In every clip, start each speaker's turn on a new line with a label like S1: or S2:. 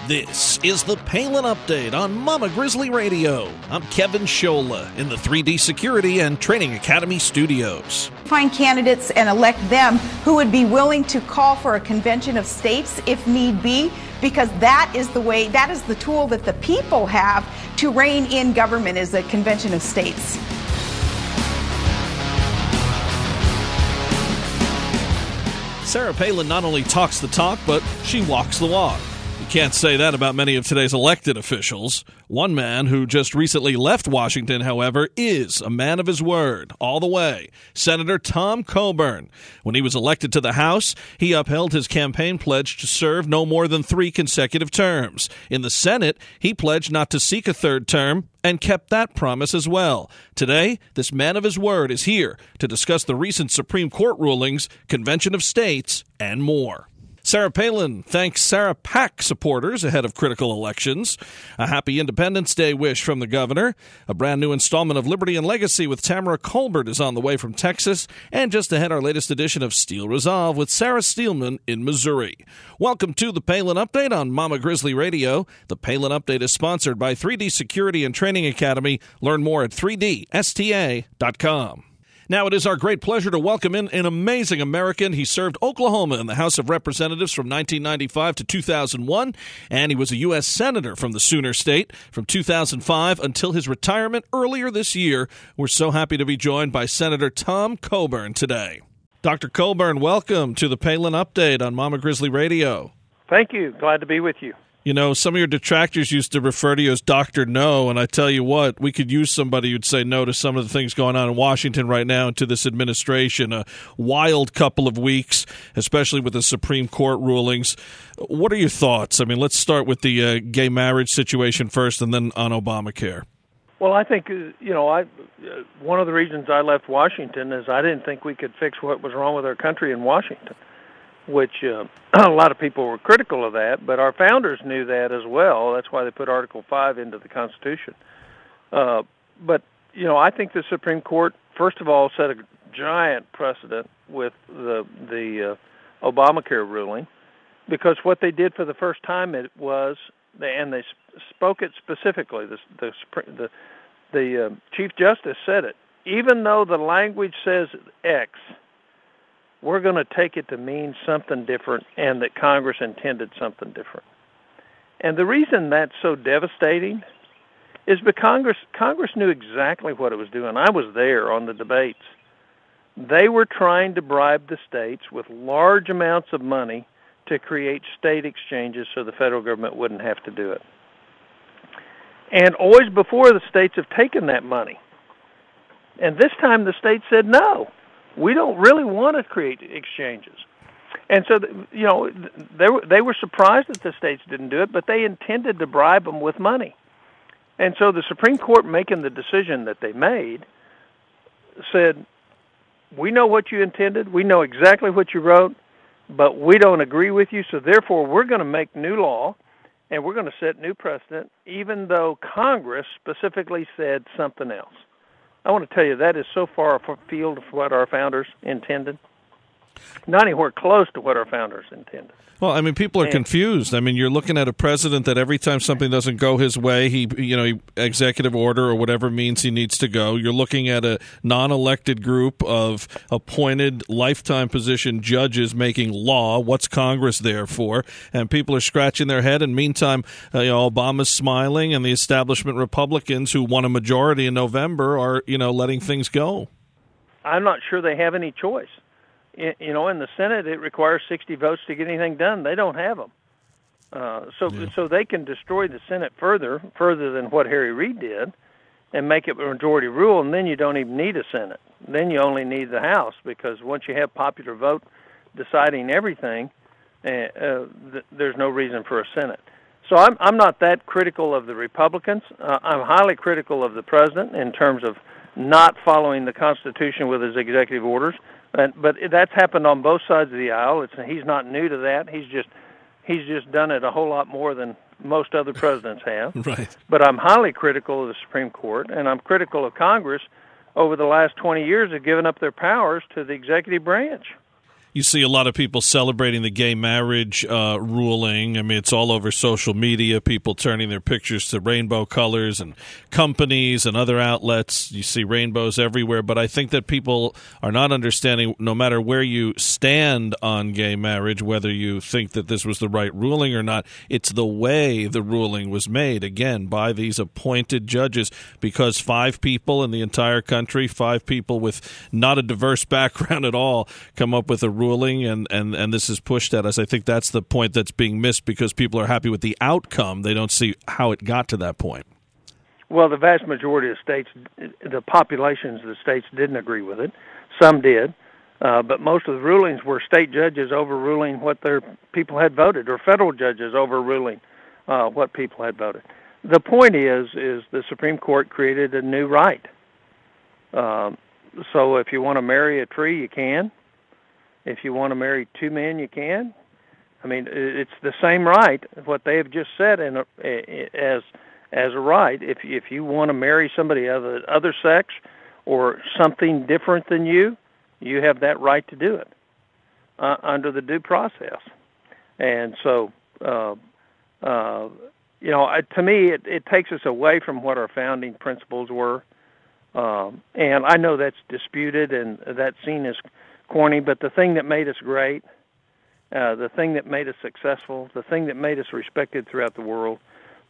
S1: This is the Palin Update on Mama Grizzly Radio. I'm Kevin Scholla in the 3D Security and Training Academy studios.
S2: Find candidates and elect them who would be willing to call for a convention of states if need be, because that is the tool that the people have to rein in government, is a convention of states.
S1: Sarah Palin not only talks the talk, but she walks the walk. You can't say that about many of today's elected officials. One man who just recently left Washington, however, is a man of his word all the way. Senator Tom Coburn. When he was elected to the House, he upheld his campaign pledge to serve no more than 3 consecutive terms. In the Senate, he pledged not to seek a third term and kept that promise as well. Today, this man of his word is here to discuss the recent Supreme Court rulings, Convention of States, and more. Sarah Palin thanks Sarah PAC supporters ahead of critical elections. A happy Independence Day wish from the governor. A brand new installment of Liberty and Legacy with Tamara Colbert is on the way from Texas. And just ahead, our latest edition of Steel Resolve with Sarah Steelman in Missouri. Welcome to the Palin Update on Mama Grizzly Radio. The Palin Update is sponsored by 3D Security and Training Academy. Learn more at 3dsta.com. Now, it is our great pleasure to welcome in an amazing American. He served Oklahoma in the House of Representatives from 1995 to 2001, and he was a U.S. Senator from the Sooner State from 2005 until his retirement earlier this year. We're so happy to be joined by Senator Tom Coburn today. Dr. Coburn, welcome to the Palin Update on Mama Grizzly Radio.
S3: Thank you. Glad to be with you.
S1: You know, some of your detractors used to refer to you as Dr. No, and I tell you what, we could use somebody who'd say no to some of the things going on in Washington right now and to this administration. A wild couple of weeks, especially with the Supreme Court rulings. What are your thoughts? I mean, let's start with the gay marriage situation first and then on Obamacare.
S3: Well, I think, one of the reasons I left Washington is I didn't think we could fix what was wrong with our country in Washington, which a lot of people were critical of that, but our founders knew that as well. That's why they put Article 5 into the Constitution. But I think the Supreme Court, first of all, set a giant precedent with the Obamacare ruling, because what they did for the first time they spoke it specifically. The Chief Justice said it. Even though the language says X, we're going to take it to mean something different, and that Congress intended something different. And the reason that's so devastating is because Congress knew exactly what it was doing. I was there on the debates. They were trying to bribe the states with large amounts of money to create state exchanges so the federal government wouldn't have to do it. And always before, the states have taken that money. And this time the states said no. We don't really want to create exchanges. And so, they were surprised that the states didn't do it, but they intended to bribe them with money. And so the Supreme Court, making the decision that they made, said, we know what you intended, we know exactly what you wrote, but we don't agree with you, so therefore we're going to make new law, and we're going to set new precedent, even though Congress specifically said something else. I want to tell you, that is so far afield of what our founders intended. Not anywhere close to what our founders intended.
S1: Well, I mean, people are confused. I mean, you're looking at a president that every time something doesn't go his way, he executive order or whatever means he needs to go. You're looking at a non-elected group of appointed lifetime position judges making law. What's Congress there for? And people are scratching their head. And meantime, Obama's smiling, and the establishment Republicans who won a majority in November are, letting things go.
S3: I'm not sure they have any choice. In the Senate, it requires 60 votes to get anything done. They don't have them. So they can destroy the Senate further than what Harry Reid did, and make it a majority rule, and then you don't even need a Senate. Then you only need the House, because once you have popular vote deciding everything, there's no reason for a Senate. So I'm not that critical of the Republicans. I'm highly critical of the president in terms of not following the Constitution with his executive orders. But that's happened on both sides of the aisle. He's not new to that. He's just done it a whole lot more than most other presidents have.
S1: Right.
S3: But I'm highly critical of the Supreme Court, and I'm critical of Congress over the last 20 years of giving up their powers to the executive branch.
S1: You see a lot of people celebrating the gay marriage ruling. I mean, it's all over social media, people turning their pictures to rainbow colors, and companies and other outlets. You see rainbows everywhere. But I think that people are not understanding, no matter where you stand on gay marriage, whether you think that this was the right ruling or not, it's the way the ruling was made, again, by these appointed judges, because 5 people in the entire country, 5 people with not a diverse background at all, come up with a ruling, and this is pushed at us. I think that's the point that's being missed, because people are happy with the outcome. They don't see how it got to that point.
S3: Well, the vast majority of states, the populations of the states didn't agree with it. Some did, but most of the rulings were state judges overruling what their people had voted, or federal judges overruling what people had voted. The point is the Supreme Court created a new right. So if you want to marry a tree, you can. If you want to marry 2 men, you can. I mean, it's the same right, what they have just said as a right. If you want to marry somebody of the other sex or something different than you have that right to do it under the due process. And so, to me, it takes us away from what our founding principles were. And I know that's disputed and that's seen as corny, but the thing that made us great, the thing that made us successful, the thing that made us respected throughout the world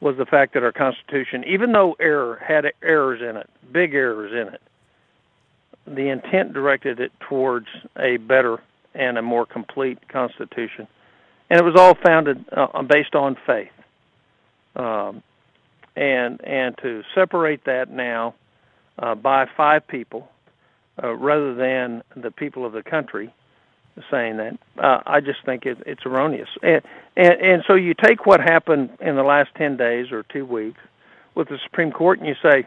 S3: was the fact that our Constitution, even though had errors in it, big errors in it, the intent directed it towards a better and a more complete Constitution. And it was all founded based on faith. And to separate that now by 5 people, rather than the people of the country saying that, I just think it's erroneous. And so you take what happened in the last 10 days or 2 weeks with the Supreme Court, and you say,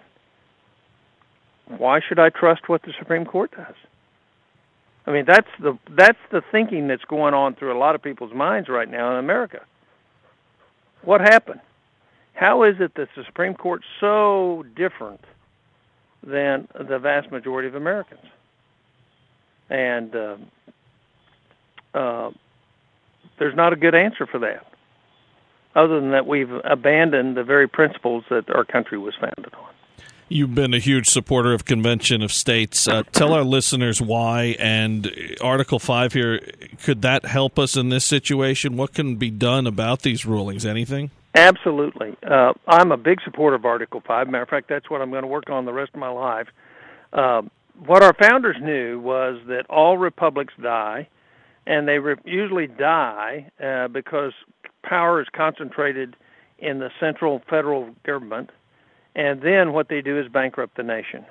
S3: why should I trust what the Supreme Court does? I mean, that's the thinking that's going on through a lot of people's minds right now in America. What happened? How is it that the Supreme Court's so different than the vast majority of Americans? And there's not a good answer for that, other than that we've abandoned the very principles that our country was founded on.
S1: You've been a huge supporter of Convention of States. Tell our listeners why, and Article 5 here, could that help us in this situation? What can be done about these rulings? Anything?
S3: Absolutely. I'm a big supporter of Article 5. Matter of fact, that's what I'm going to work on the rest of my life. What our founders knew was that all republics die, and they usually die because power is concentrated in the central federal government, and then what they do is bankrupt the nation.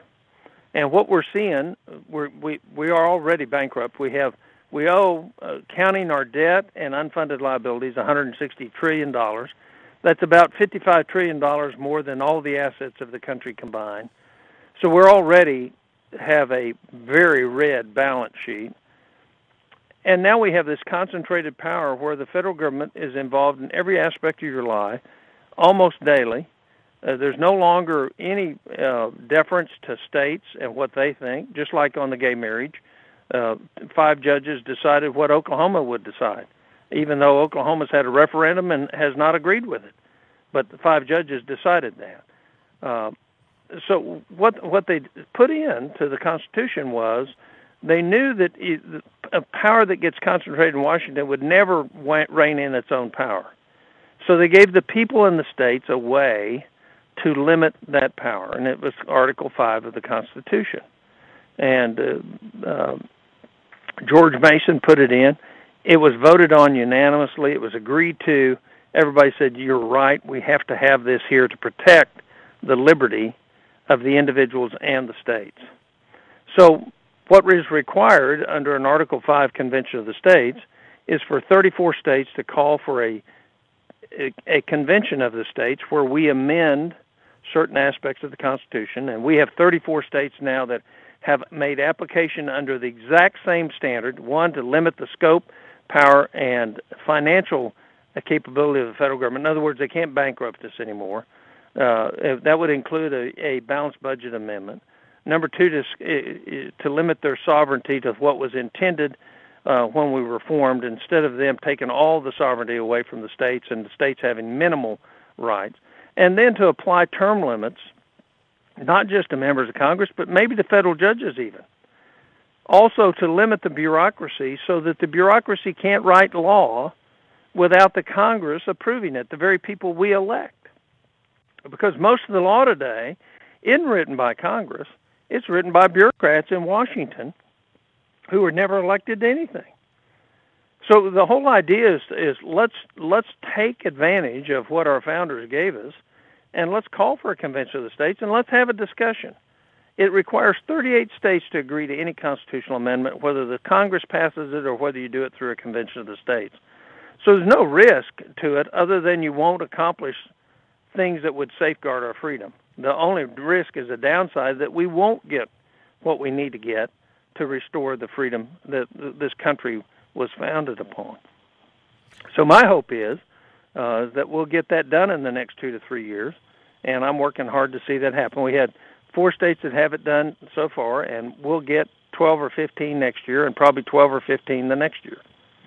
S3: And what we're seeing, we are already bankrupt. We owe, counting our debt and unfunded liabilities, $160 trillion. That's about $55 trillion more than all the assets of the country combined. So we're already have a very red balance sheet. And now we have this concentrated power where the federal government is involved in every aspect of your life, almost daily. There's no longer any deference to states and what they think, just like on the gay marriage. 5 judges decided what Oklahoma would decide, even though Oklahoma's had a referendum and has not agreed with it. But the 5 judges decided that. So what they put into the Constitution was they knew that a power that gets concentrated in Washington would never rein in its own power. So they gave the people in the states a way to limit that power, and it was Article 5 of the Constitution. And George Mason put it in. It was voted on unanimously. It was agreed to. Everybody said, you're right, we have to have this here to protect the liberty of the individuals and the states. So what is required under an Article 5 Convention of the States is for 34 states to call for a convention of the states where we amend certain aspects of the Constitution, and we have 34 states now that have made application under the exact same standard, one, to limit the scope, power, and financial capability of the federal government. In other words, they can't bankrupt us anymore. That would include a balanced budget amendment. Number 2, to limit their sovereignty to what was intended when we reformed, instead of them taking all the sovereignty away from the states and the states having minimal rights, and then to apply term limits, not just to members of Congress, but maybe to federal judges even. Also to limit the bureaucracy so that the bureaucracy can't write law without the Congress approving it, the very people we elect. Because most of the law today isn't written by Congress. It's written by bureaucrats in Washington who were never elected to anything. So the whole idea is let's take advantage of what our founders gave us, and let's call for a convention of the states, and let's have a discussion. It requires 38 states to agree to any constitutional amendment, whether the Congress passes it or whether you do it through a convention of the states. So there's no risk to it other than you won't accomplish things that would safeguard our freedom. The only risk is a downside that we won't get what we need to get to restore the freedom that this country was founded upon. So my hope is that we'll get that done in the next 2 to 3 years, and I'm working hard to see that happen. We had 4 states that have it done so far, and we'll get 12 or 15 next year and probably 12 or 15 the next year.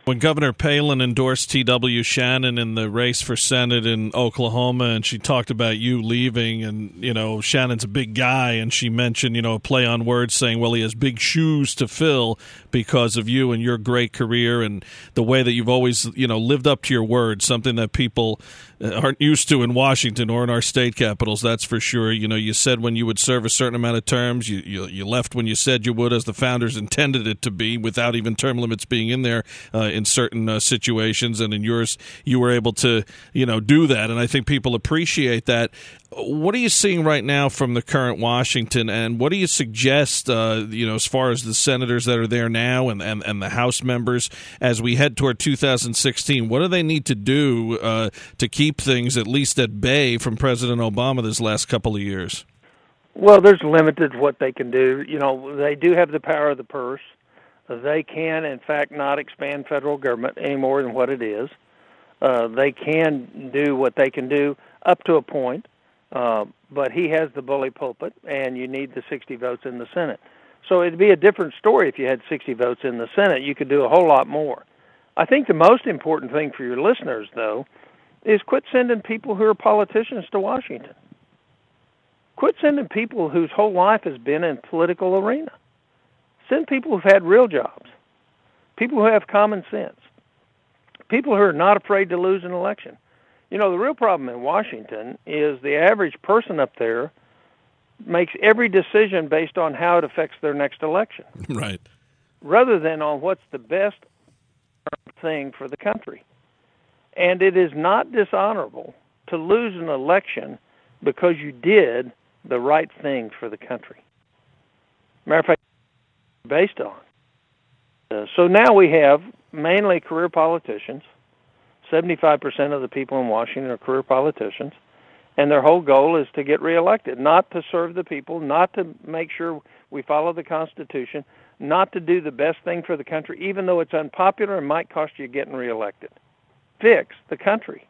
S1: When Governor Palin endorsed T.W. Shannon in the race for Senate in Oklahoma, and she talked about you leaving, and, you know, Shannon's a big guy, and she mentioned, you know, a play on words saying, well, he has big shoes to fill because of you and your great career and the way that you've always, you know, lived up to your word, something that people aren't used to in Washington or in our state capitals, that's for sure. You know, you said when you would serve a certain amount of terms, you left when you said you would, as the founders intended it to be, without even term limits being in there in certain situations, and in yours, you were able to, you know, do that, and I think people appreciate that. What are you seeing right now from the current Washington, and what do you suggest, you know, as far as the senators that are there now and the House members as we head toward 2016? What do they need to do to keep things at least at bay from President Obama this last couple of years?
S3: Well, there's limited what they can do. You know, they do have the power of the purse. They can, in fact, not expand federal government any more than what it is. They can do what they can do up to a point. But he has the bully pulpit, and you need the 60 votes in the Senate. So it'd be a different story if you had 60 votes in the Senate. You could do a whole lot more. I think the most important thing for your listeners, though, is quit sending people who are politicians to Washington. Quit sending people whose whole life has been in political arena. Send people who've had real jobs, people who have common sense, people who are not afraid to lose an election. You know, the real problem in Washington is the average person up there makes every decision based on how it affects their next election.
S1: Right.
S3: Rather than on what's the best thing for the country. And it is not dishonorable to lose an election because you did the right thing for the country. Matter of fact, based on. So now we have mainly career politicians. 75% of the people in Washington are career politicians, and their whole goal is to get reelected, not to serve the people, not to make sure we follow the Constitution, not to do the best thing for the country, even though it's unpopular and might cost you getting reelected. Fix the country.